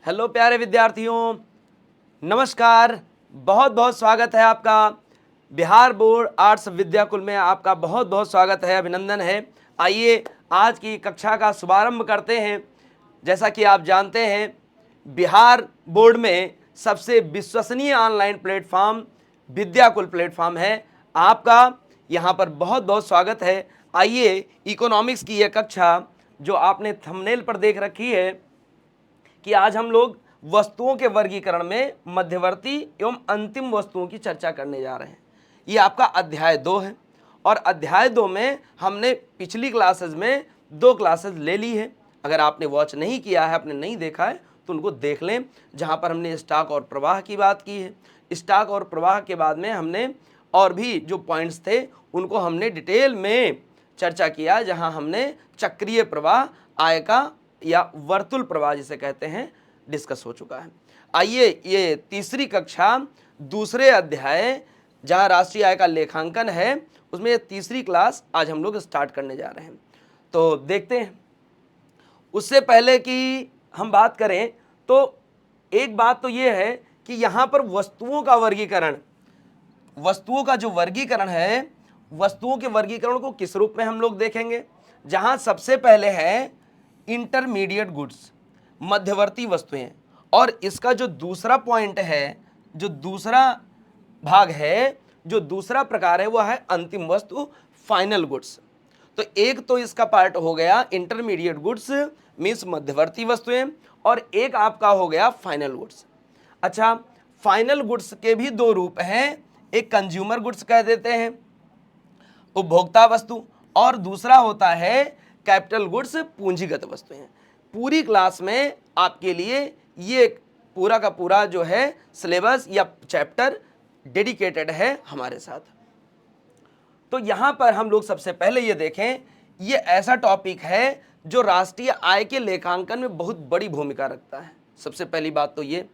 Hello प्यारे विद्यार्थियों, नमस्कार। बहुत बहुत स्वागत है आपका बिहार बोर्ड आर्ट्स विद्याकुल में। आपका बहुत बहुत स्वागत है, अभिनंदन है। आइए आज की कक्षा का शुभारंभ करते हैं। जैसा कि आप जानते हैं, बिहार बोर्ड में सबसे विश्वसनीय ऑनलाइन प्लेटफॉर्म विद्याकुल प्लेटफॉर्म है। आपका यहाँ पर बहुत बहुत स्वागत है। आइए इकोनॉमिक्स की यह कक्षा जो आपने थंबनेल पर देख रखी है कि आज हम लोग वस्तुओं के वर्गीकरण में मध्यवर्ती एवं अंतिम वस्तुओं की चर्चा करने जा रहे हैं। ये आपका अध्याय 2 है और अध्याय 2 में हमने पिछली क्लासेस में 2 क्लासेस ले ली है। अगर आपने वॉच नहीं किया है, आपने नहीं देखा है, तो उनको देख लें, जहाँ पर हमने स्टॉक और प्रवाह की बात की है। स्टॉक और प्रवाह के बाद में हमने और भी जो पॉइंट्स थे उनको हमने डिटेल में चर्चा किया, जहाँ हमने चक्रीय प्रवाह, आय का या वर्तुल प्रवाह जिसे कहते हैं, डिस्कस हो चुका है। आइए ये तीसरी कक्षा दूसरे अध्याय जहां राष्ट्रीय आय का लेखांकन है, उसमें ये तीसरी क्लास आज हम लोग स्टार्ट करने जा रहे हैं। तो देखते हैं। उससे पहले कि हम बात करें तो एक बात तो ये है कि यहाँ पर वस्तुओं का वर्गीकरण, वस्तुओं का जो वर्गीकरण है, वस्तुओं के वर्गीकरण को किस रूप में हम लोग देखेंगे। जहां सबसे पहले है इंटरमीडिएट गुड्स, मध्यवर्ती वस्तुएं, और इसका जो दूसरा पॉइंट है, जो दूसरा भाग है, जो दूसरा प्रकार है, वह है अंतिम वस्तु, फाइनल गुड्स। तो एक तो इसका पार्ट हो गया इंटरमीडिएट गुड्स मीन्स मध्यवर्ती वस्तुएं, और एक आपका हो गया फाइनल गुड्स। अच्छा, फाइनल गुड्स के भी 2 रूप हैं। एक कंज्यूमर गुड्स कह देते हैं, उपभोक्ता वस्तु, और दूसरा होता है कैपिटल गुड्स, पूंजीगत वस्तुएं। पूरी क्लास में आपके लिए ये पूरा का पूरा जो है सिलेबस या चैप्टर डेडिकेटेड है हमारे साथ। तो यहां पर हम लोग सबसे पहले ये देखें, ये ऐसा टॉपिक है जो राष्ट्रीय आय के लेखांकन में बहुत बड़ी भूमिका रखता है। सबसे पहली बात तो ये,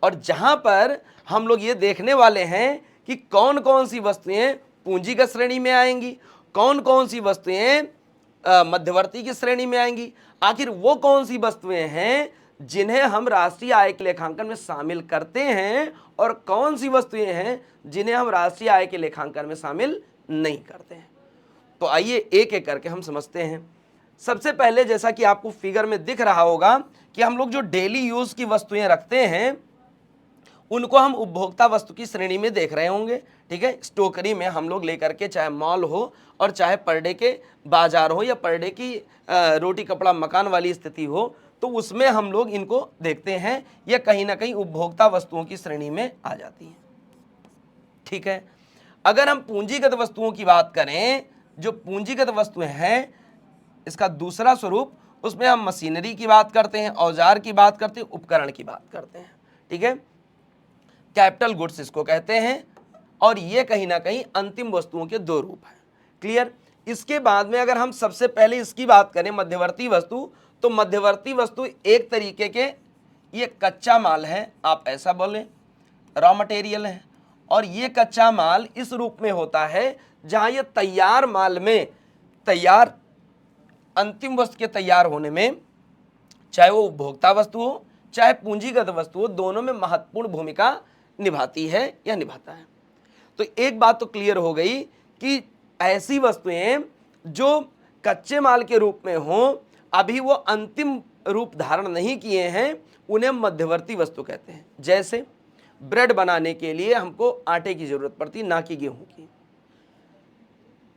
और जहां पर हम लोग ये देखने वाले हैं कि कौन कौन सी वस्तुएं पूंजीगत श्रेणी में आएंगी, कौन कौन सी वस्तुएं मध्यवर्ती की श्रेणी में आएंगी, आखिर वो कौन सी वस्तुएं हैं जिन्हें हम राष्ट्रीय आय के लेखांकन में शामिल करते हैं, और कौन सी वस्तुएं हैं जिन्हें हम राष्ट्रीय आय के लेखांकन में शामिल नहीं करते हैं। तो आइए एक एक करके हम समझते हैं। सबसे पहले, जैसा कि आपको फिगर में दिख रहा होगा कि हम लोग जो डेली यूज की वस्तुएं रखते हैं उनको हम उपभोक्ता वस्तु की श्रेणी में देख रहे होंगे। ठीक है, स्टोकरी में हम लोग लेकर के, चाहे मॉल हो और चाहे पर डे के बाजार हो या पर डे की रोटी कपड़ा मकान वाली स्थिति हो, तो उसमें हम लोग इनको देखते हैं। यह कहीं ना कहीं उपभोक्ता वस्तुओं की श्रेणी में आ जाती है। ठीक है, अगर हम पूंजीगत वस्तुओं की बात करें, जो पूंजीगत वस्तुएं हैं, इसका दूसरा स्वरूप, उसमें हम मशीनरी की बात करते हैं, औजार की बात करते हैं, उपकरण की बात करते हैं। ठीक है, कैपिटल गुड्स इसको कहते हैं, और ये कहीं ना कहीं अंतिम वस्तुओं के 2 रूप हैं। क्लियर। इसके बाद में अगर हम सबसे पहले इसकी बात करें, मध्यवर्ती वस्तु, तो मध्यवर्ती वस्तु एक तरीके के ये कच्चा माल है, आप ऐसा बोलें, रॉ मटेरियल है। और ये कच्चा माल इस रूप में होता है जहां ये तैयार माल में, तैयार अंतिम वस्तु के तैयार होने में, चाहे वो उपभोक्ता वस्तु हो चाहे पूंजीगत वस्तु हो, दोनों में महत्वपूर्ण भूमिका निभाती है या निभाता है। तो एक बात तो क्लियर हो गई कि ऐसी वस्तुएं जो कच्चे माल के रूप में हों, अभी वो अंतिम रूप धारण नहीं किए हैं, उन्हें मध्यवर्ती वस्तु कहते हैं। जैसे ब्रेड बनाने के लिए हमको आटे की जरूरत पड़ती, ना कि गेहूं की।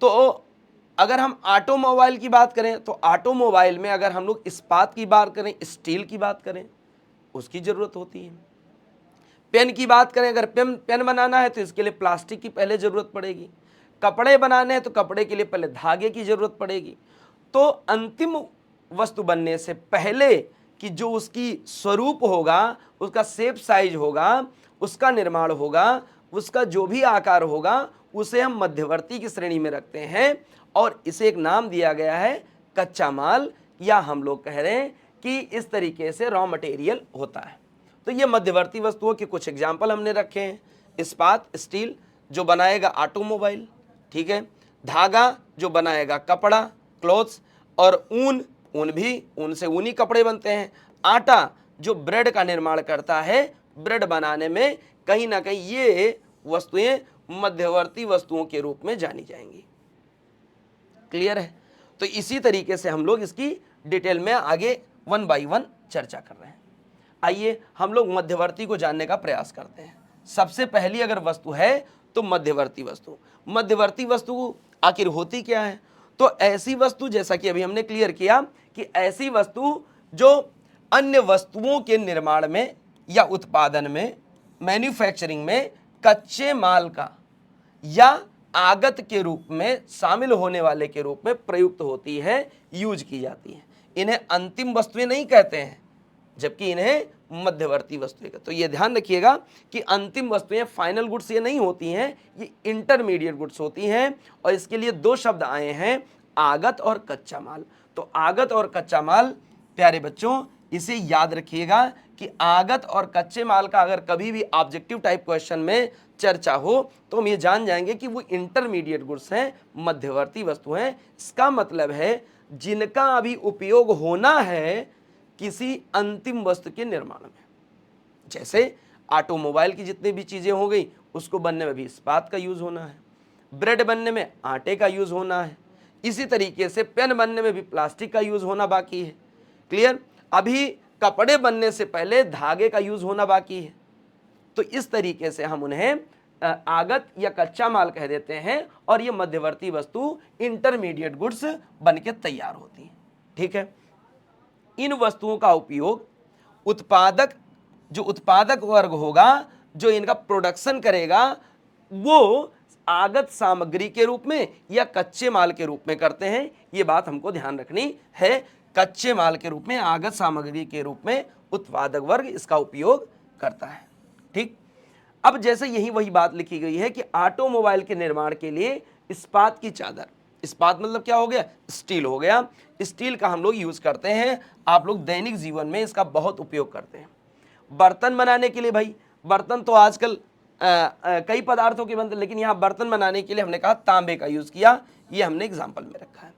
तो अगर हम ऑटोमोबाइल की बात करें, तो ऑटोमोबाइल में अगर हम लोग इस्पात की बात करें, स्टील की बात करें, उसकी जरूरत होती है। पेन की बात करें, अगर पेन बनाना है तो इसके लिए प्लास्टिक की पहले जरूरत पड़ेगी। कपड़े बनाने हैं तो कपड़े के लिए पहले धागे की जरूरत पड़ेगी। तो अंतिम वस्तु बनने से पहले कि जो उसकी स्वरूप होगा, उसका शेप साइज होगा, उसका निर्माण होगा, उसका जो भी आकार होगा, उसे हम मध्यवर्ती की श्रेणी में रखते हैं, और इसे एक नाम दिया गया है कच्चा माल, या हम लोग कह रहे हैं कि इस तरीके से रॉ मटेरियल होता है। तो ये मध्यवर्ती वस्तुओं के कुछ एग्जाम्पल हमने रखे हैं। इस्पात, स्टील, जो बनाएगा ऑटोमोबाइल। ठीक है, धागा जो बनाएगा कपड़ा, क्लोथ्स, और ऊन भी, ऊन से ऊनी कपड़े बनते हैं। आटा जो ब्रेड का निर्माण करता है, ब्रेड बनाने में कहीं ना कहीं ये वस्तुएं मध्यवर्ती वस्तुओं के रूप में जानी जाएंगी। क्लियर है? तो इसी तरीके से हम लोग इसकी डिटेल में आगे 1 बाय 1 चर्चा कर रहे हैं। आइए हम लोग मध्यवर्ती को जानने का प्रयास करते हैं। सबसे पहली अगर वस्तु है तो मध्यवर्ती वस्तु। मध्यवर्ती वस्तु आखिर होती क्या है? तो ऐसी वस्तु, जैसा कि अभी हमने क्लियर किया, कि ऐसी वस्तु जो अन्य वस्तुओं के निर्माण में या उत्पादन में, मैन्युफैक्चरिंग में कच्चे माल का या आगत के रूप में, शामिल होने वाले के रूप में प्रयुक्त होती है, यूज की जाती है। इन्हें अंतिम वस्तुएं नहीं कहते हैं, जबकि इन्हें मध्यवर्ती वस्तुएं। तो ये ध्यान रखिएगा कि अंतिम वस्तुएं, फाइनल गुड्स ये नहीं होती हैं, ये इंटरमीडिएट गुड्स होती हैं। और इसके लिए दो शब्द आए हैं, आगत और कच्चा माल। तो आगत और कच्चा माल, प्यारे बच्चों, इसे याद रखिएगा कि आगत और कच्चे माल का अगर कभी भी ऑब्जेक्टिव टाइप क्वेश्चन में चर्चा हो तो हम ये जान जाएंगे कि वो इंटरमीडिएट गुड्स हैं, मध्यवर्ती वस्तु हैं। इसका मतलब है जिनका अभी उपयोग होना है किसी अंतिम वस्तु के निर्माण में। जैसे ऑटोमोबाइल की जितनी भी चीजें हो गई, उसको बनने में भी इस्पात का यूज होना है, ब्रेड बनने में आटे का यूज होना है, इसी तरीके से पेन बनने में भी प्लास्टिक का यूज होना बाकी है। क्लियर? अभी कपड़े बनने से पहले धागे का यूज होना बाकी है। तो इस तरीके से हम उन्हें आगत या कच्चा माल कह देते हैं, और ये मध्यवर्ती वस्तु इंटरमीडिएट गुड्स बनके तैयार होती हैं। ठीक है? इन वस्तुओं का उपयोग जो उत्पादक वर्ग होगा, जो इनका प्रोडक्शन करेगा, वो आगत सामग्री के रूप में या कच्चे माल के रूप में करते हैं। ये बात हमको ध्यान रखनी है। कच्चे माल के रूप में, आगत सामग्री के रूप में उत्पादक वर्ग इसका उपयोग करता है। ठीक? अब जैसे यही वही बात लिखी गई है कि ऑटोमोबाइल के निर्माण के लिए इस्पात की चादर, इस्पात मतलब क्या हो गया? स्टील हो गया। स्टील का हम लोग यूज करते हैं, आप लोग दैनिक जीवन में इसका बहुत उपयोग करते हैं। बर्तन बनाने के लिए, भाई बर्तन तो आजकल कई पदार्थों के बनते हैं, लेकिन यहाँ बर्तन बनाने के लिए हमने कहा तांबे का यूज किया, ये हमने एग्जाम्पल में रखा है।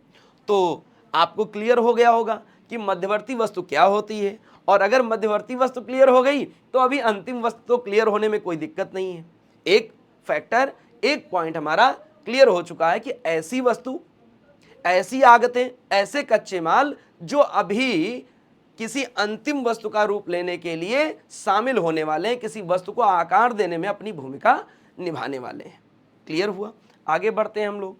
तो आपको क्लियर हो गया होगा कि मध्यवर्ती वस्तु क्या होती है। और अगर मध्यवर्ती वस्तु क्लियर हो गई तो अभी अंतिम वस्तु तो क्लियर होने में कोई दिक्कत नहीं है। एक फैक्टर, एक पॉइंट हमारा क्लियर हो चुका है कि ऐसी वस्तु, ऐसी आगतें, ऐसे कच्चे माल जो अभी किसी अंतिम वस्तु का रूप लेने के लिए शामिल होने वाले हैं, किसी वस्तु को आकार देने में अपनी भूमिका निभाने वाले हैं। क्लियर हुआ? आगे बढ़ते हैं हम लोग।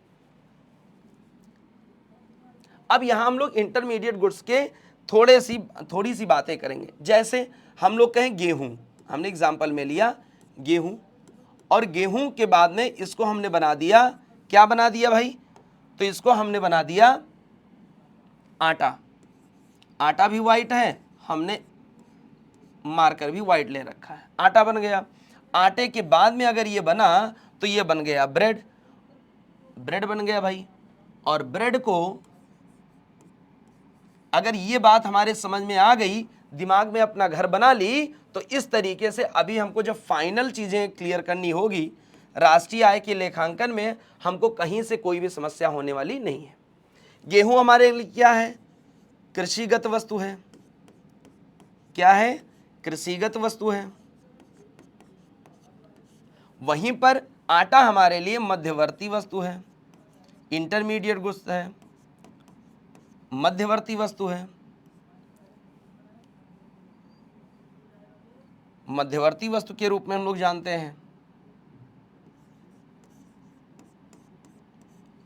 अब यहां हम लोग इंटरमीडिएट गुड्स के थोड़ी सी बातें करेंगे। जैसे हम लोग कहें गेहूं, हमने एग्जाम्पल में लिया गेहूं, और गेहूं के बाद में इसको हमने बना दिया, क्या बना दिया भाई? तो इसको हमने बना दिया आटा। आटा भी वाइट है, हमने मार्कर भी वाइट ले रखा है, आटा बन गया। आटे के बाद में अगर ये बना तो ये बन गया ब्रेड, ब्रेड बन गया भाई। और ब्रेड को अगर ये बात हमारे समझ में आ गई, दिमाग में अपना घर बना ली, तो इस तरीके से अभी हमको जब फाइनल चीजें क्लियर करनी होगी राष्ट्रीय आय के लेखांकन में, हमको कहीं से कोई भी समस्या होने वाली नहीं है। गेहूं हमारे लिए क्या है? कृषिगत वस्तु है। क्या है? कृषिगत वस्तु है। वहीं पर आटा हमारे लिए मध्यवर्ती वस्तु है, इंटरमीडिएट गुड्स है, मध्यवर्ती वस्तु है। मध्यवर्ती वस्तु के रूप में हम लोग जानते हैं।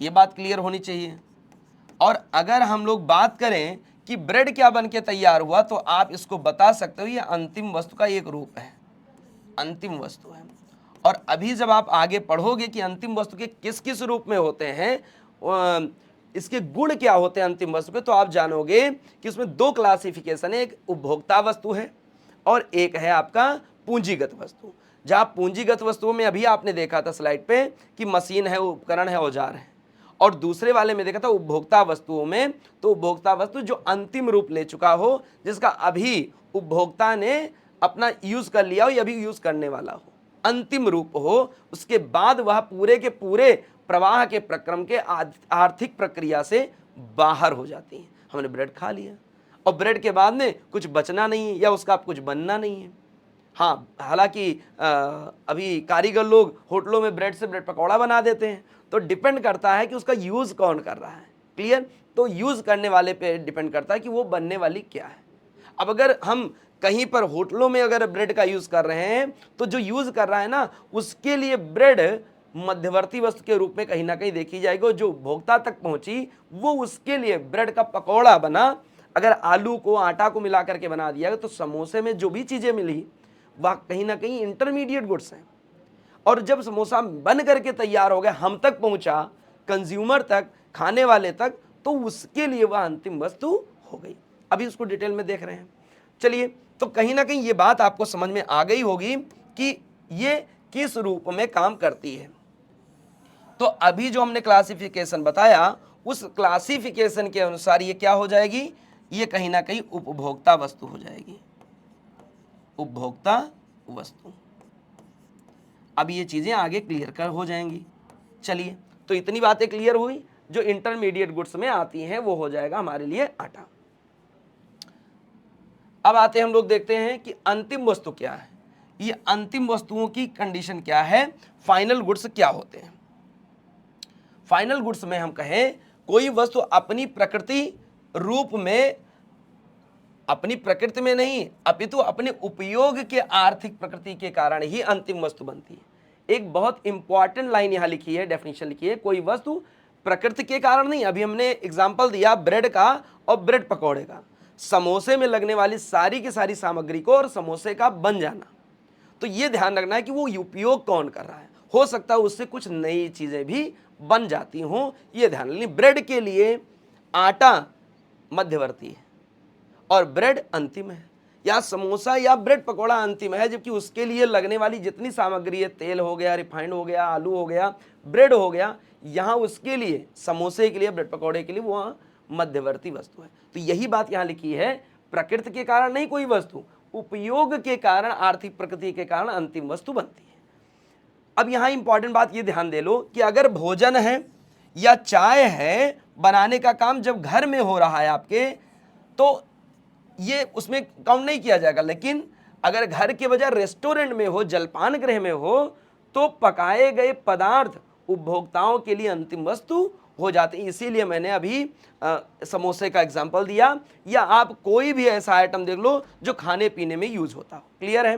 ये बात क्लियर होनी चाहिए। और अगर हम लोग बात करें कि ब्रेड क्या बन के तैयार हुआ, तो आप इसको बता सकते हो ये अंतिम वस्तु का एक रूप है, अंतिम वस्तु है। और अभी जब आप आगे पढ़ोगे कि अंतिम वस्तु के किस किस रूप में होते हैं, इसके गुण क्या होते हैं अंतिम वस्तु के, तो आप जानोगे कि उसमें दो क्लासिफिकेशन है, एक उपभोक्ता वस्तु है और एक है आपका पूंजीगत वस्तु। जहां पूंजीगत वस्तुओं में अभी आपने देखा था स्लाइड पे कि मशीन है, उपकरण है, औजार है, और दूसरे वाले में देखा था उपभोक्ता वस्तुओं में, तो उपभोक्ता वस्तु जो अंतिम रूप ले चुका हो, जिसका अभी उपभोक्ता ने अपना यूज कर लिया हो या अभी यूज करने वाला हो, अंतिम रूप हो, उसके बाद वह पूरे के पूरे प्रवाह के प्रक्रम के आर्थिक प्रक्रिया से बाहर हो जाती है। हमने ब्रेड खा लिया, और ब्रेड के बाद में कुछ बचना नहीं है या उसका कुछ बनना नहीं है। हाँ, हालांकि अभी कारीगर लोग होटलों में ब्रेड से ब्रेड पकौड़ा बना देते हैं, तो डिपेंड करता है कि उसका यूज़ कौन कर रहा है। क्लियर? तो यूज़ करने वाले पे डिपेंड करता है कि वो बनने वाली क्या है। अब अगर हम कहीं पर होटलों में अगर ब्रेड का यूज़ कर रहे हैं, तो जो यूज़ कर रहा है ना, उसके लिए ब्रेड मध्यवर्ती वस्तु के रूप में कहीं ना कहीं देखी जाएगी, और जो उपभोक्ता तक पहुंची वो उसके लिए ब्रेड का पकौड़ा बना। अगर आलू को आटा को मिला करके बना दिया गया, तो समोसे में जो भी चीज़ें मिली वह कहीं ना कहीं इंटरमीडिएट गुड्स हैं। और जब समोसा बन करके तैयार हो गया, हम तक पहुंचा, कंज्यूमर तक, खाने वाले तक, तो उसके लिए वह अंतिम वस्तु हो गई। अभी उसको डिटेल में देख रहे हैं। चलिए, तो कहीं ना कहीं ये बात आपको समझ में आ गई होगी कि ये किस रूप में काम करती है। तो अभी जो हमने क्लासिफिकेशन बताया, उस क्लासिफिकेशन के अनुसार ये क्या हो जाएगी, ये कहीं ना कहीं उपभोक्ता वस्तु हो जाएगी, उपभोक्ता वस्तु। अब ये चीजें आगे क्लियर कर हो जाएंगी। चलिए, तो इतनी बातें क्लियर हुई। जो इंटरमीडिएट गुड्स में आती हैं वो हो जाएगा हमारे लिए आटा। अब आते हैं हम लोग देखते हैं कि अंतिम वस्तु क्या है। ये अंतिम वस्तुओं की कंडीशन क्या है, फाइनल गुड्स क्या होते हैं। फाइनल गुड्स में हम कहें कोई वस्तु अपनी प्रकृति रूप में, अपनी प्रकृति में नहीं अपितु अपने उपयोग के आर्थिक प्रकृति के कारण ही अंतिम वस्तु बनती है। एक बहुत इंपॉर्टेंट लाइन यहां लिखी है, डेफिनेशन लिखी है, कोई वस्तु प्रकृति के कारण नहीं। अभी हमने एग्जांपल दिया ब्रेड का और ब्रेड पकौड़े का, समोसे में लगने वाली सारी की सारी सामग्री को और समोसे का बन जाना। तो ये ध्यान रखना है कि वो उपयोग कौन कर रहा है। हो सकता है उससे कुछ नई चीजें भी बन जाती हों, ये ध्यान रखना। ब्रेड के लिए आटा मध्यवर्ती है और ब्रेड अंतिम है, या समोसा या ब्रेड पकौड़ा अंतिम है, जबकि उसके लिए लगने वाली जितनी सामग्री है, तेल हो गया, रिफाइंड हो गया, आलू हो गया, ब्रेड हो गया, यहाँ उसके लिए, समोसे के लिए, ब्रेड पकौड़े के लिए वो मध्यवर्ती वस्तु है। तो यही बात यहाँ लिखी है, प्रकृति के कारण नहीं कोई वस्तु, उपयोग के कारण, आर्थिक प्रकृति के कारण अंतिम वस्तु बनती है। अब यहाँ इंपॉर्टेंट बात ये ध्यान दे लो कि अगर भोजन है या चाय है, बनाने का काम जब घर में हो रहा है आपके, तो ये उसमें काउंट नहीं किया जाएगा। लेकिन अगर घर के बजाय रेस्टोरेंट में हो, जलपान गृह में हो, तो पकाए गए पदार्थ उपभोक्ताओं के लिए अंतिम वस्तु हो जाते हैं। इसीलिए मैंने अभी समोसे का एग्जांपल दिया, या आप कोई भी ऐसा आइटम देख लो जो खाने पीने में यूज होता हो। क्लियर है?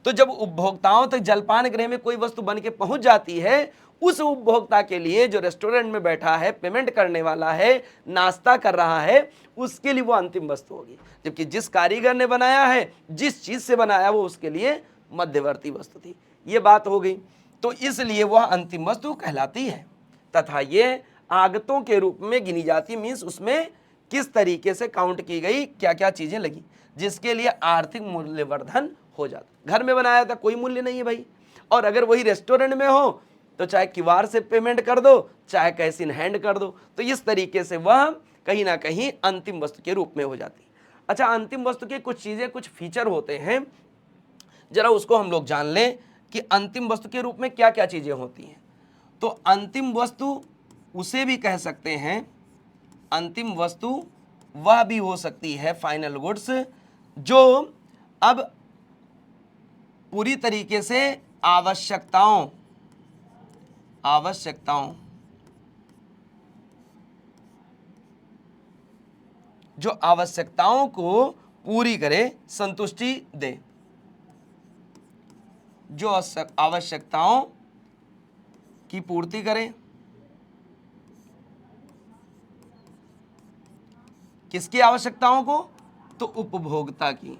तो जब उपभोक्ताओं तक जलपान गृह में कोई वस्तु बन के पहुंच जाती है, उस उपभोक्ता के लिए जो रेस्टोरेंट में बैठा है, पेमेंट करने वाला है, नाश्ता कर रहा है, उसके लिए वो अंतिम वस्तु होगी। जबकि जिस कारीगर ने बनाया है, जिस चीज से बनाया, वो उसके लिए मध्यवर्ती वस्तु थी। ये बात हो गई। तो इसलिए वह अंतिम वस्तु कहलाती है, तथा ये आगतों के रूप में गिनी जाती है। मीन्स उसमें किस तरीके से काउंट की गई, क्या क्या चीजें लगी, जिसके लिए आर्थिक मूल्यवर्धन हो जाता। घर में बनाया था, कोई मूल्य नहीं है भाई। और अगर वही रेस्टोरेंट में हो, तो चाहे क्यूआर से पेमेंट कर दो, चाहे कैश इन हैंड कर दो, तो इस तरीके से वह कहीं ना कहीं अंतिम वस्तु के रूप में हो जाती है। अच्छा, अंतिम वस्तु के कुछ चीजें, कुछ फीचर होते हैं, जरा उसको हम लोग जान लें कि अंतिम वस्तु के रूप में क्या क्या चीजें होती हैं। तो अंतिम वस्तु उसे भी कह सकते हैं, अंतिम वस्तु वह भी हो सकती है फाइनल गुड्स, जो अब पूरी तरीके से आवश्यकताओं जो आवश्यकताओं को पूरी करे, संतुष्टि दे, जो आवश्यकताओं की पूर्ति करे। किसकी आवश्यकताओं को? तो उपभोक्ता की,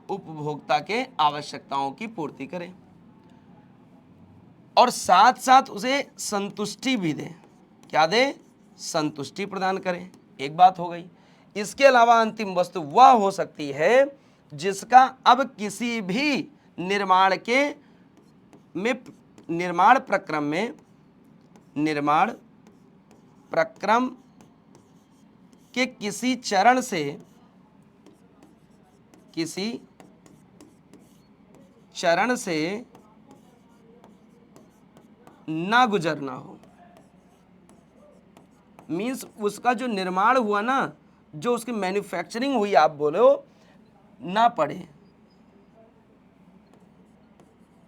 उपभोक्ता के आवश्यकताओं की पूर्ति करें, और साथ साथ उसे संतुष्टि भी दें। क्या दे? संतुष्टि प्रदान करें। एक बात हो गई। इसके अलावा अंतिम वस्तु वह हो सकती है जिसका अब किसी भी निर्माण प्रक्रम के किसी चरण से ना गुजरना हो। मीन्स उसका जो निर्माण हुआ ना, जो उसकी मैन्युफैक्चरिंग हुई आप बोलो ना पड़े,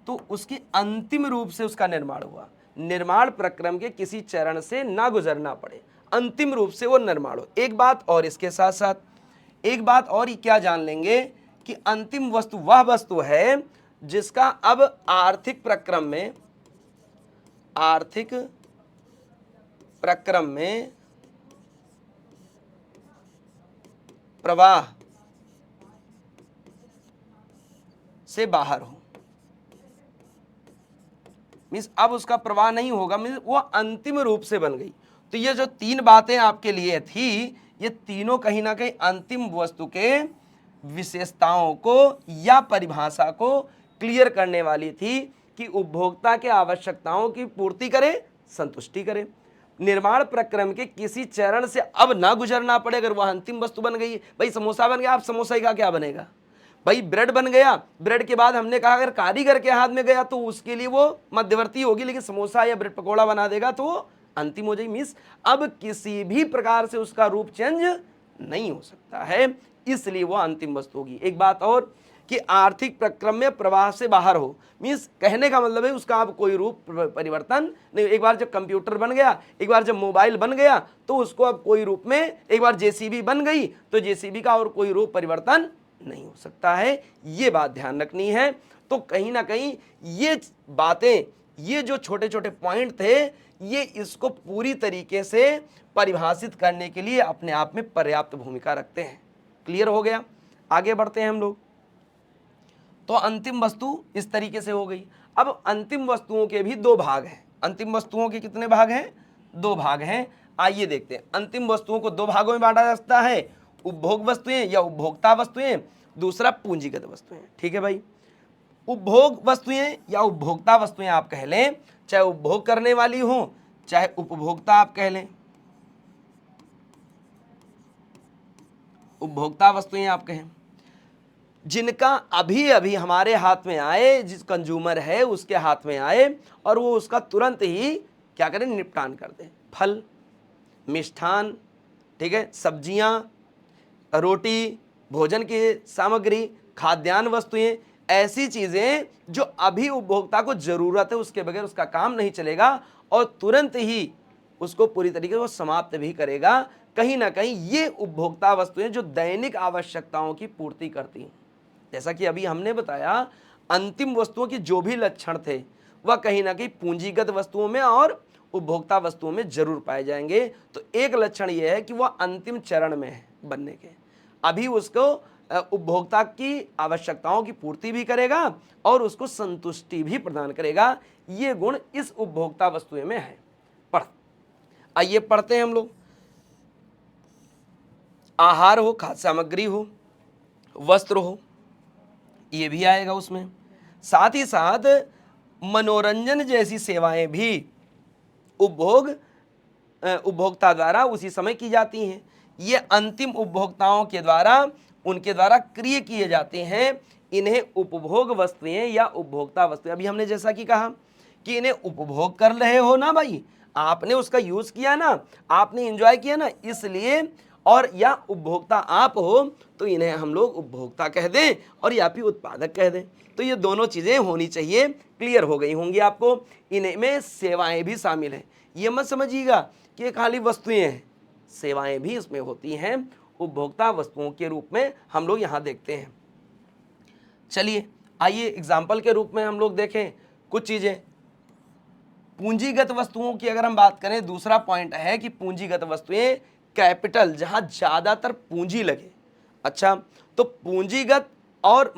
तो उसकी अंतिम रूप से उसका निर्माण हुआ, निर्माण प्रक्रम के किसी चरण से ना गुजरना पड़े, अंतिम रूप से वो निर्माण हो। एक बात और इसके साथ साथ एक बात और ही क्या जान लेंगे कि अंतिम वस्तु वह वस्तु है जिसका अब आर्थिक प्रक्रम में प्रवाह से बाहर हो। मीन्स अब उसका प्रवाह नहीं होगा, मीन्स वो अंतिम रूप से बन गई। तो ये जो तीन बातें आपके लिए थी, ये तीनों कहीं ना कहीं अंतिम वस्तु के विशेषताओं को या परिभाषा को क्लियर करने वाली थी कि उपभोक्ता के आवश्यकताओं की पूर्ति करे, संतुष्टि करे, निर्माण प्रक्रम के किसी चरण से अब ना गुजरना पड़े। अगर वह अंतिम वस्तु बन गई, भाई समोसा बन गया, आप समोसा का क्या बनेगा, भाई ब्रेड बन गया, ब्रेड के बाद हमने कहा अगर कारीगर के हाथ में गया तो उसके लिए वो मध्यवर्ती होगी, लेकिन समोसा या ब्रेड पकौड़ा बना देगा तो वो अंतिम हो जाएगी। मीन्स अब किसी भी प्रकार से उसका रूप चेंज नहीं हो सकता है, इसलिए वो अंतिम वस्तु होगी। एक बात और कि आर्थिक प्रक्रम में प्रवाह से बाहर हो, मीन्स कहने का मतलब है उसका अब कोई रूप परिवर्तन नहीं। एक बार जब कंप्यूटर बन गया, एक बार जब मोबाइल बन गया, तो उसको अब कोई रूप में, एक बार जेसीबी बन गई तो जेसीबी का और कोई रूप परिवर्तन नहीं हो सकता है, ये बात ध्यान रखनी है। तो कहीं ना कहीं ये बातें, ये जो छोटे छोटे पॉइंट थे, ये इसको पूरी तरीके से परिभाषित करने के लिए अपने आप में पर्याप्त भूमिका रखते हैं। क्लियर हो गया? आगे बढ़ते हैं हम लोग। तो अंतिम वस्तु इस तरीके से हो गई। अब अंतिम वस्तुओं के भी दो भाग हैं। अंतिम वस्तुओं के कितने भाग हैं? दो भाग हैं। आइए देखते हैं। अंतिम वस्तुओं को दो भागों में बांटा जा सकता है, उपभोग वस्तुएं या उपभोक्ता वस्तुएं, दूसरा पूंजीगत वस्तुएं। ठीक है भाई, उपभोग वस्तुएं या उपभोक्ता वस्तुएं आप कह लें, चाहे उपभोग करने वाली हो चाहे उपभोक्ता आप कह लें, उपभोक्ता वस्तुएं आप कहें, जिनका अभी अभी हमारे हाथ में आए, जिस कंज्यूमर है उसके हाथ में आए और वो उसका तुरंत ही क्या करें, निपटान कर दें। फल, मिष्ठान, ठीक है, सब्जियां, रोटी, भोजन की सामग्री, खाद्यान्न वस्तुएं, ऐसी चीजें जो अभी उपभोक्ता को जरूरत है, उसके बगैर उसका काम नहीं चलेगा और तुरंत ही उसको पूरी तरीके से वो समाप्त भी करेगा। कहीं ना कहीं ये उपभोक्ता वस्तुएं जो दैनिक आवश्यकताओं की पूर्ति करती हैं। जैसा कि अभी हमने बताया, अंतिम वस्तुओं के जो भी लक्षण थे वह कहीं ना कहीं पूंजीगत वस्तुओं में और उपभोक्ता वस्तुओं में जरूर पाए जाएंगे। तो एक लक्षण यह है कि वह अंतिम चरण में है बनने के, अभी उसको उपभोक्ता की आवश्यकताओं की पूर्ति भी करेगा और उसको संतुष्टि भी प्रदान करेगा। ये गुण इस उपभोक्ता वस्तुएं में है। आइए पढ़ते हैं हम लोग। आहार हो, खाद्य सामग्री हो, वस्त्र हो, ये भी आएगा उसमें। साथ ही साथ मनोरंजन जैसी सेवाएं भी उपभोक्ता द्वारा उसी समय की जाती हैं। ये अंतिम उपभोक्ताओं के द्वारा, उनके द्वारा क्रिय किए जाते हैं। इन्हें उपभोग वस्तुएं या उपभोक्ता वस्तुएं, अभी हमने जैसा कि कहा कि इन्हें उपभोग कर रहे हो ना भाई, आपने उसका यूज किया ना, आपने एंजॉय किया ना, इसलिए, और या उपभोक्ता आप हो तो इन्हें हम लोग उपभोक्ता कह दें और या फिर उत्पादक कह दें। तो ये दोनों चीजें होनी चाहिए, क्लियर हो गई होंगी आपको। इनमें सेवाएं भी शामिल हैं। ये मत समझिएगा कि ये खाली वस्तुएं हैं, सेवाएं भी इसमें होती हैं, उपभोक्ता वस्तुओं के रूप में हम लोग यहाँ देखते हैं। चलिए आइए एग्जाम्पल के रूप में हम लोग देखें कुछ चीजें। पूंजीगत वस्तुओं की अगर हम बात करें, दूसरा पॉइंट है कि पूंजीगत वस्तुएं कैपिटल, जहां ज्यादातर पूंजी लगे। अच्छा, तो पूंजीगत और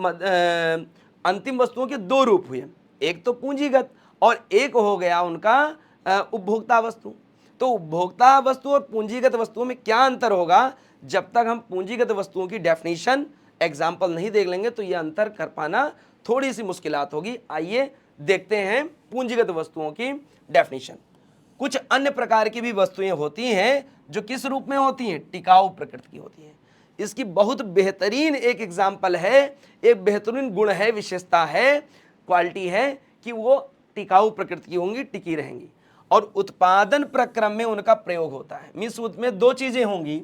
अंतिम वस्तुओं के दो रूप हुए, एक तो पूंजीगत और एक हो गया उनका उपभोक्ता वस्तु। तो उपभोक्ता वस्तु और पूंजीगत वस्तुओं में क्या अंतर होगा, जब तक हम पूंजीगत वस्तुओं की डेफिनेशन एग्जाम्पल नहीं देख लेंगे तो यह अंतर कर पाना थोड़ी सी मुश्किलात होगी। आइए देखते हैं पूंजीगत वस्तुओं की डेफिनेशन। कुछ अन्य प्रकार की भी वस्तुएं होती हैं जो किस रूप में होती हैं, टिकाऊ प्रकृति की होती हैं। इसकी बहुत बेहतरीन एक एग्जाम्पल है, एक बेहतरीन गुण है, विशेषता है, क्वालिटी है कि वो टिकाऊ प्रकृति की होंगी, टिकी रहेंगी और उत्पादन प्रक्रम में उनका प्रयोग होता है। मीन्स उसमें दो चीजें होंगी,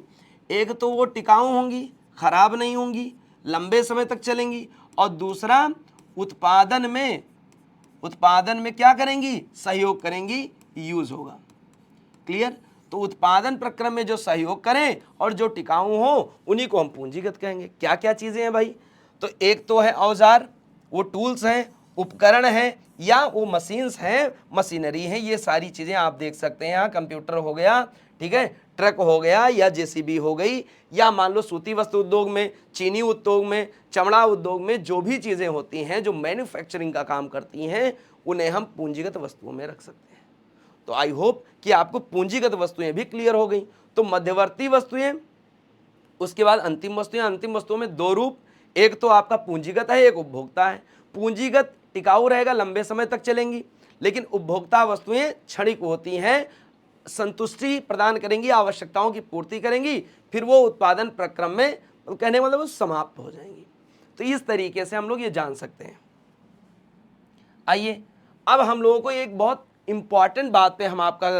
एक तो वो टिकाऊ होंगी, खराब नहीं होंगी, लंबे समय तक चलेंगी, और दूसरा उत्पादन में क्या करेंगी, सहयोग करेंगी, यूज होगा। क्लियर। तो उत्पादन प्रक्रम में जो सहयोग करें और जो टिकाऊ हो उन्हीं को हम पूंजीगत कहेंगे। क्या क्या चीजें हैं भाई, तो एक तो है औजार, वो टूल्स हैं, उपकरण हैं, या वो मशीन्स हैं, मशीनरी हैं। ये सारी चीजें आप देख सकते हैं यहाँ, कंप्यूटर हो गया, ठीक है, ट्रक हो गया, या जेसीबी हो गई, या मान लो सूती वस्त्र उद्योग में, चीनी उद्योग में, चमड़ा उद्योग में जो भी चीजें होती हैं जो मैन्युफैक्चरिंग का काम करती हैं, उन्हें हम पूंजीगत वस्तुओं में रख सकते हैं। तो आई होप कि आपको पूंजीगत वस्तुएं भी क्लियर हो गई। तो मध्यवर्ती वस्तुएं, उसके बाद अंतिम वस्तुएं। अंतिम वस्तुओं में दो रूप, एक तो आपका पूंजीगत है, एक उपभोक्ता है। पूंजीगत टिकाऊ रहेगा, लंबे समय तक चलेंगी, लेकिन उपभोक्ता वस्तुएं क्षणिक होती हैं, संतुष्टि प्रदान करेंगी, आवश्यकताओं की पूर्ति करेंगी, फिर वो उत्पादन प्रक्रम में, कहने मतलब वो समाप्त हो जाएंगी। तो इस तरीके से हम लोग ये जान सकते हैं। आइए अब हम लोगों को एक बहुत इंपॉर्टेंट बात पे हम आपका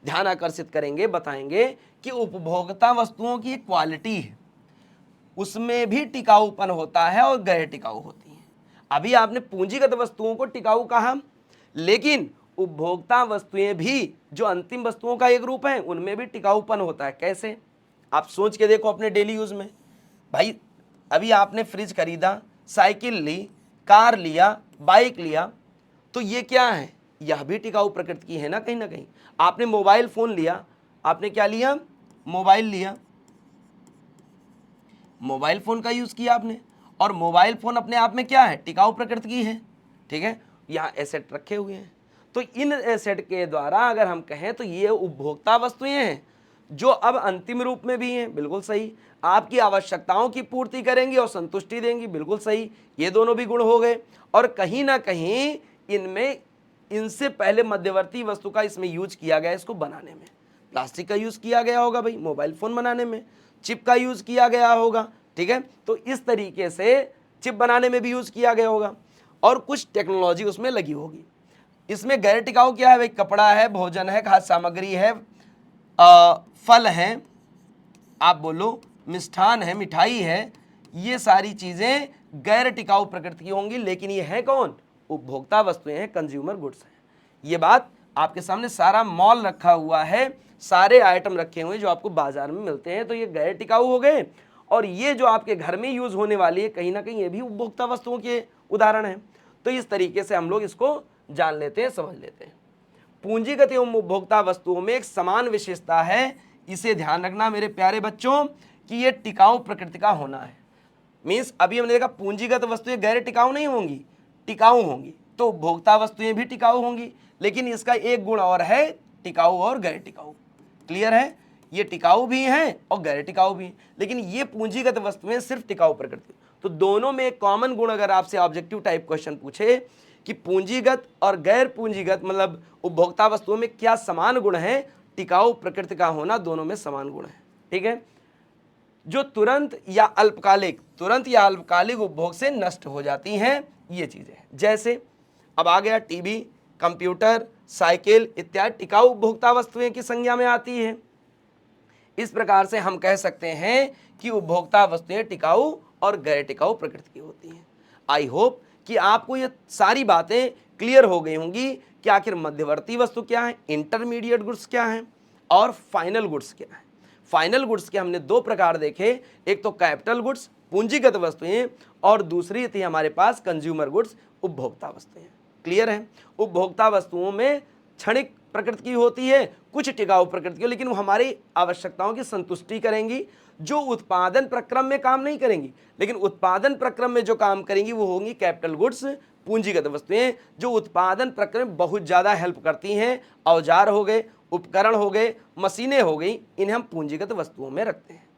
ध्यान आकर्षित करेंगे, बताएंगे कि उपभोक्ता वस्तुओं की एक क्वालिटी है, उसमें भी टिकाऊपन होता है और गैर टिकाऊ होती है। अभी आपने पूंजीगत वस्तुओं को टिकाऊ कहा, लेकिन उपभोक्ता वस्तुएं भी जो अंतिम वस्तुओं का एक रूप है, उनमें भी टिकाऊपन होता है। कैसे, आप सोच के देखो अपने डेली यूज में। भाई अभी आपने फ्रिज खरीदा, साइकिल ली, कार लिया, बाइक लिया, तो ये क्या है, यह भी टिकाऊ प्रकृति की है ना कहीं ना कहीं। आपने मोबाइल फोन लिया, आपने क्या लिया, मोबाइल लिया, मोबाइल फोन का यूज किया आपने, और मोबाइल फोन अपने आप में क्या है, टिकाऊ प्रकृति की है, ठीक है। यहाँ एसेट रखे हुए हैं, तो इन एसेट के द्वारा अगर हम कहें तो ये उपभोक्ता वस्तुएं हैं जो अब अंतिम रूप में भी हैं, बिल्कुल सही। आपकी आवश्यकताओं की पूर्ति करेंगी और संतुष्टि देंगी, बिल्कुल सही। ये दोनों भी गुण हो गए। और कहीं ना कहीं इनमें, इनसे पहले मध्यवर्ती वस्तु का इसमें यूज किया गया, इसको बनाने में प्लास्टिक का यूज किया गया होगा भाई, मोबाइल फोन बनाने में चिप का यूज किया गया होगा, ठीक है। तो इस तरीके से चिप बनाने में भी यूज किया गया होगा, और कुछ टेक्नोलॉजी उसमें लगी होगी। इसमें गैर टिकाऊ क्या है भाई, कपड़ा है, भोजन है, खाद्य सामग्री है, फल हैं, आप बोलो मिष्ठान है, मिठाई है, ये सारी चीजें गैर टिकाऊ प्रकृति की होंगी। लेकिन ये है कौन, उपभोक्ता वस्तुएं हैं, कंज्यूमर गुड्स हैं। ये बात आपके सामने, सारा मॉल रखा हुआ है, सारे आइटम रखे हुए जो आपको बाजार में मिलते हैं, तो ये गैर टिकाऊ हो गए। और ये जो आपके घर में यूज होने वाली है, कहीं ना कहीं ये भी उपभोक्ता वस्तुओं के उदाहरण हैं। तो इस तरीके से हम लोग इसको जान लेते हैं, समझ लेते हैं। पूंजीगत एवं उपभोक्ता वस्तुओं में एक समान विशेषता है, इसे ध्यान रखना मेरे प्यारे बच्चों, कि ये टिकाऊ प्रकृति का होना है। मीन्स अभी हमने देखा पूंजीगत वस्तुएं गैर टिकाऊ नहीं होंगी, टिकाऊ होंगी, तो उपभोक्ता वस्तुएं भी टिकाऊ होंगी। लेकिन इसका एक गुण और है, टिकाऊ और गैर टिकाऊ। क्लियर है, ये टिकाऊ भी हैं और गैर टिकाऊ भी, लेकिन ये पूंजीगत वस्तुएं सिर्फ टिकाऊ प्रकृति। तो दोनों में एक कॉमन गुण, अगर आपसे ऑब्जेक्टिव टाइप क्वेश्चन पूछे कि पूंजीगत और गैर पूंजीगत मतलब उपभोक्ता वस्तुओं में क्या समान गुण है, टिकाऊ प्रकृति का होना, दोनों में समान गुण है, ठीक है। जो तुरंत या अल्पकालिक उपभोग से नष्ट हो जाती हैं, ये चीजें, जैसे अब आ गया टीवी, कंप्यूटर, साइकिल इत्यादि टिकाऊ उपभोक्ता वस्तुएं की संज्ञा में आती है। इस प्रकार से हम कह सकते हैं कि उपभोक्ता वस्तुएं टिकाऊ और गैर टिकाऊ प्रकृति की होती हैं। आई होप कि आपको ये सारी बातें क्लियर हो गई होंगी कि आखिर मध्यवर्ती वस्तु क्या है, इंटरमीडिएट गुड्स क्या है, और फाइनल गुड्स क्या है। फाइनल गुड्स के हमने दो प्रकार देखे, एक तो कैपिटल गुड्स पूंजीगत वस्तुएं, और दूसरी थी हमारे पास कंज्यूमर गुड्स उपभोक्ता वस्तुएं। क्लियर है, उपभोक्ता वस्तुओं में क्षणिक प्रकृति की होती है, कुछ टिकाऊ प्रकृति की, लेकिन वो हमारी आवश्यकताओं की संतुष्टि करेंगी, जो उत्पादन प्रक्रम में काम नहीं करेंगी, लेकिन उत्पादन प्रक्रम में जो काम करेंगी वो होंगी कैपिटल गुड्स पूंजीगत वस्तुएं, जो उत्पादन प्रक्रम में बहुत ज़्यादा हेल्प करती हैं। औजार हो गए, उपकरण हो गए, मशीनें हो गई, इन्हें हम पूंजीगत वस्तुओं में रखते हैं।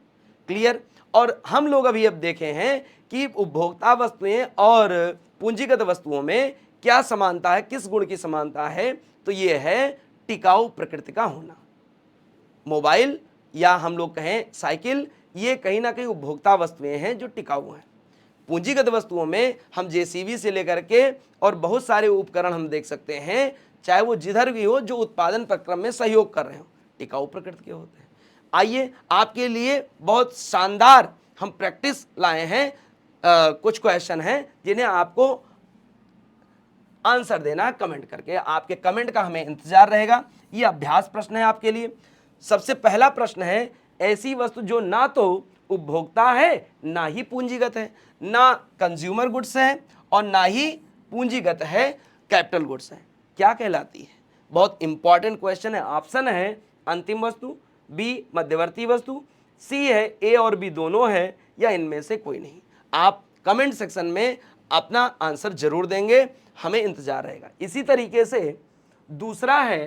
क्लियर। और हम लोग अभी अब देखे हैं कि उपभोक्ता वस्तुएं और पूंजीगत वस्तुओं में क्या समानता है, किस गुण की समानता है, तो ये है टिकाऊ प्रकृति का होना। मोबाइल या हम लोग कहें साइकिल, ये कहीं ना कहीं उपभोक्ता वस्तुएं हैं जो टिकाऊ हैं। पूंजीगत वस्तुओं में हम जेसीबी से लेकर के और बहुत सारे उपकरण हम देख सकते हैं, चाहे वो जिधर भी हो, जो उत्पादन प्रक्रम में सहयोग कर रहे हो, टिकाऊ प्रकृति के होते हैं। आइए आपके लिए बहुत शानदार हम प्रैक्टिस लाए हैं। कुछ क्वेश्चन हैं जिन्हें आपको आंसर देना कमेंट करके। आपके कमेंट का हमें इंतजार रहेगा। ये अभ्यास प्रश्न है आपके लिए। सबसे पहला प्रश्न है, ऐसी वस्तु जो ना तो उपभोक्ता है ना ही पूंजीगत है, ना कंज्यूमर गुड्स है और ना ही पूंजीगत है, कैपिटल गुड्स है, क्या कहलाती है? बहुत इंपॉर्टेंट क्वेश्चन है। ऑप्शन है अंतिम वस्तु, बी मध्यवर्ती वस्तु, सी है ए और बी दोनों है, या इनमें से कोई नहीं। आप कमेंट सेक्शन में अपना आंसर जरूर देंगे, हमें इंतजार रहेगा। इसी तरीके से दूसरा है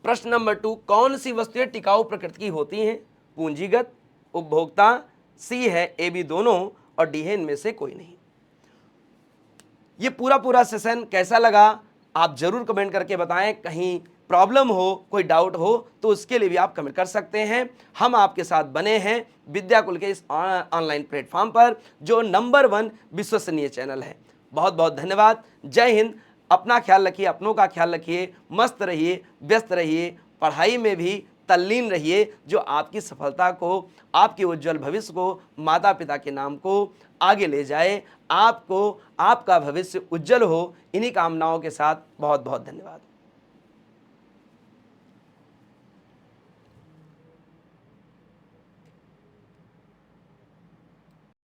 प्रश्न नंबर 2, कौन सी वस्तुएं टिकाऊ प्रकृति की होती हैं? पूंजीगत, उपभोक्ता, सी है ए बी दोनों और डी है इनमें से कोई नहीं। ये पूरा सेशन कैसा लगा आप जरूर कमेंट करके बताएं। कहीं प्रॉब्लम हो, कोई डाउट हो तो उसके लिए भी आप कमेंट कर सकते हैं। हम आपके साथ बने हैं विद्याकुल के इस ऑनलाइन प्लेटफॉर्म पर, जो नंबर 1 विश्वसनीय चैनल है। बहुत बहुत धन्यवाद। जय हिंद। अपना ख्याल रखिए, अपनों का ख्याल रखिए, मस्त रहिए, व्यस्त रहिए, पढ़ाई में भी तल्लीन रहिए, जो आपकी सफलता को, आपके उज्जवल भविष्य को, माता पिता के नाम को आगे ले जाए। आपको आपका भविष्य उज्जवल हो, इन्हीं कामनाओं के साथ बहुत बहुत धन्यवाद।